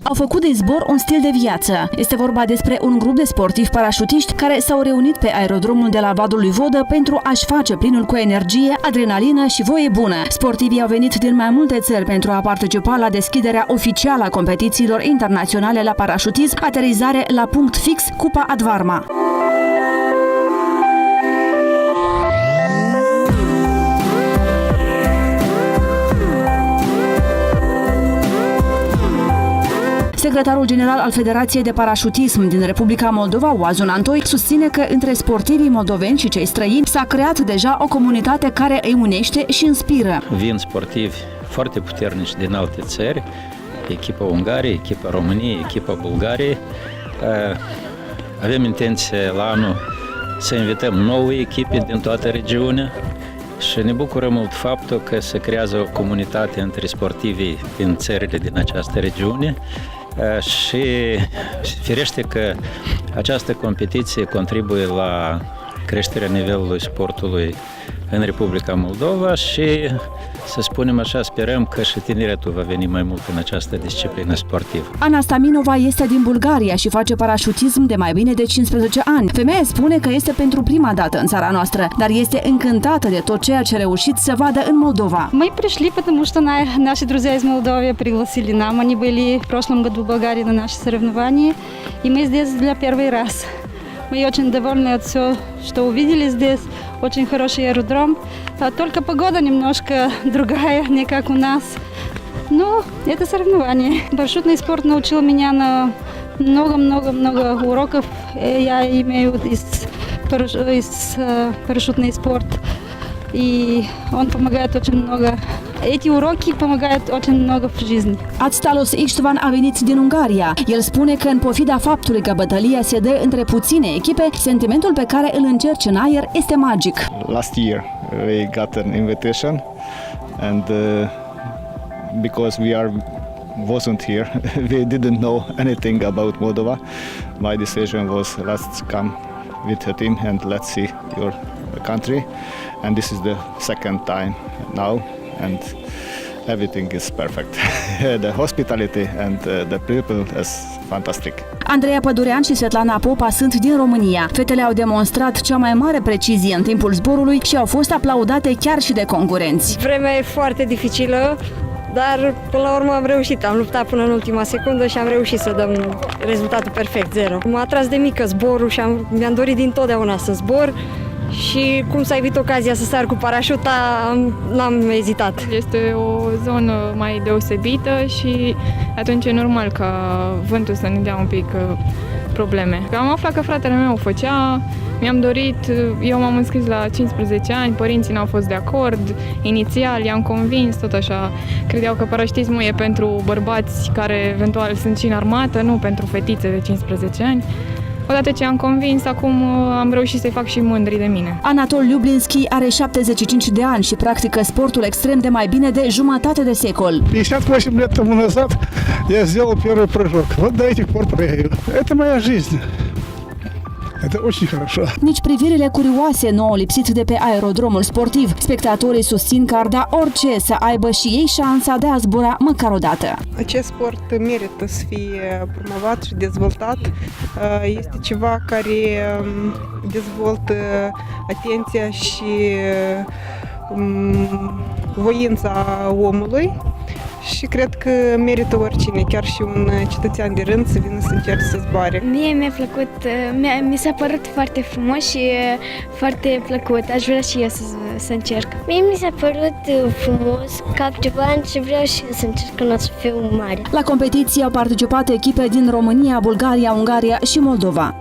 Au făcut de zbor un stil de viață. Este vorba despre un grup de sportivi parașutiști care s-au reunit pe aerodromul de la Vadul lui Vodă pentru a-și face plinul cu energie, adrenalină și voie bună. Sportivii au venit din mai multe țări pentru a participa la deschiderea oficială a competițiilor internaționale la parașutism, aterizare la punct fix Cupa Advarma. Secretarul general al Federației de Parașutism din Republica Moldova, Oazun Antoi, susține că între sportivii moldoveni și cei străini s-a creat deja o comunitate care îi unește și inspiră. Vin sportivi foarte puternici din alte țări, echipa Ungariei, echipa României, echipa Bulgariei. Avem intenție la anul să invităm 9 echipe din toată regiunea și ne bucură mult faptul că se creează o comunitate între sportivii din țările din această regiune. Și firește că această competiție contribuie la creșterea nivelului sportului în Republica Moldova și, să spunem așa, sperăm că și tineretul va veni mai mult în această disciplină sportivă. Ana Staminova este din Bulgaria și face parașutism de mai bine de 15 ani. Femeia spune că este pentru prima dată în țara noastră, dar este încântată de tot ceea ce a reușit să vadă în Moldova. Мы пришли, потому что наши друзья из Молдовы пригласили нам. Они были в прошлом году в Болгарии на наши соревнования, и мы здесь для первый раз. Мы очень довольны от всего, что увидели здесь. Очень хороший аэродром. Только погода немножко другая, не как у нас. Но это соревнование. Парашютный спорт научил меня на много-много-много уроков. Я имею из парашютный спорт. И он помогает очень много. Эти уроки помогают очень много в жизни. Atstalos Istvan a venit din Ungaria. El spune că în pofida faptului că bătălia se dă între puține echipe, sentimentul pe care îl încerci în aer este magic. Last year we got an invitation and because wasn't here, we didn't know anything about Moldova. My decision was let's come with a team and let's see your country, and this is the second time now, and everything is perfect. The hospitality and the people is fantastic. Andreea Pădurean și Svetlana Popa sunt din România. Fetele au demonstrat cea mai mare precizie în timpul zborului și au fost aplaudate chiar și de concurenți. Vremea e foarte dificilă, dar până la urmă am reușit. Am luptat până în ultima secundă și am reușit să dăm rezultatul perfect, 0. M-a atras de mică zborul și mi-am dorit dintotdeauna să zbor. Și cum s-a evit ocazia să sar cu parașuta, n-am ezitat. Este o zonă mai deosebită și atunci e normal ca vântul să ne dea un pic probleme. Am aflat că fratele meu o făcea, mi-am dorit, eu m-am înscris la 15 ani, părinții n-au fost de acord, inițial i-am convins, tot așa, credeau că parașutismul e pentru bărbați care eventual sunt și în armată, nu pentru fetițe de 15 ani. Odată ce am convins, acum am reușit să-i fac și mândri de mine. Anatol Ljublinski are 75 de ani și practică sportul extrem de mai bine de jumătate de secol. 58 лет тому назад я сделал первый прыжок. Вот до этих пор прыгаю. Это моя жизнь. Это очень хорошо. Nici privirile curioase nu au lipsit de pe aerodromul sportiv. Spectatorii susțin că ar da orice să aibă și ei șansa de a zbura măcar o dată. Acest sport merită să fie promovat și dezvoltat. Este ceva care dezvoltă atenția și voința omului. Și cred că merită oricine, chiar și un cetățean de rând, să vină să încerce să zboare. Mie mi-a plăcut, mi s-a părut foarte frumos și foarte plăcut. Aș vrea și eu să încerc. Mie mi s-a părut frumos, cap ceva și vreau și eu să încerc când o să fiu mare. La competiție au participat echipe din România, Bulgaria, Ungaria și Moldova.